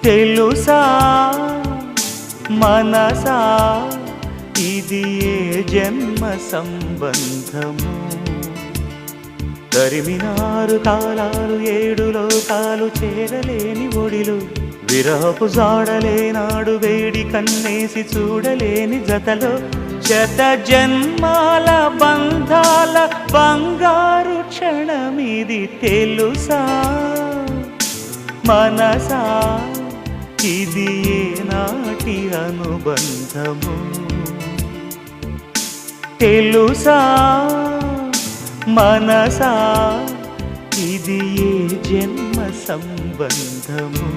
తెలుసా మనసా ఇది ఏ జన్మ సంబంధము తరిమినారు కాలాలు ఏడు లోకాలు చేరలేని ఒడిలు విరహపు జాడలేనాడు వేడి కన్నేసి చూడలేని జతలో శత జన్మాల బంధాల బంగారు క్షణమిది తెలుసా మనసా ఇది ఏనాటి అనుబంధము తెలుసా మనసా ఇది ఏ జన్మ సంబంధము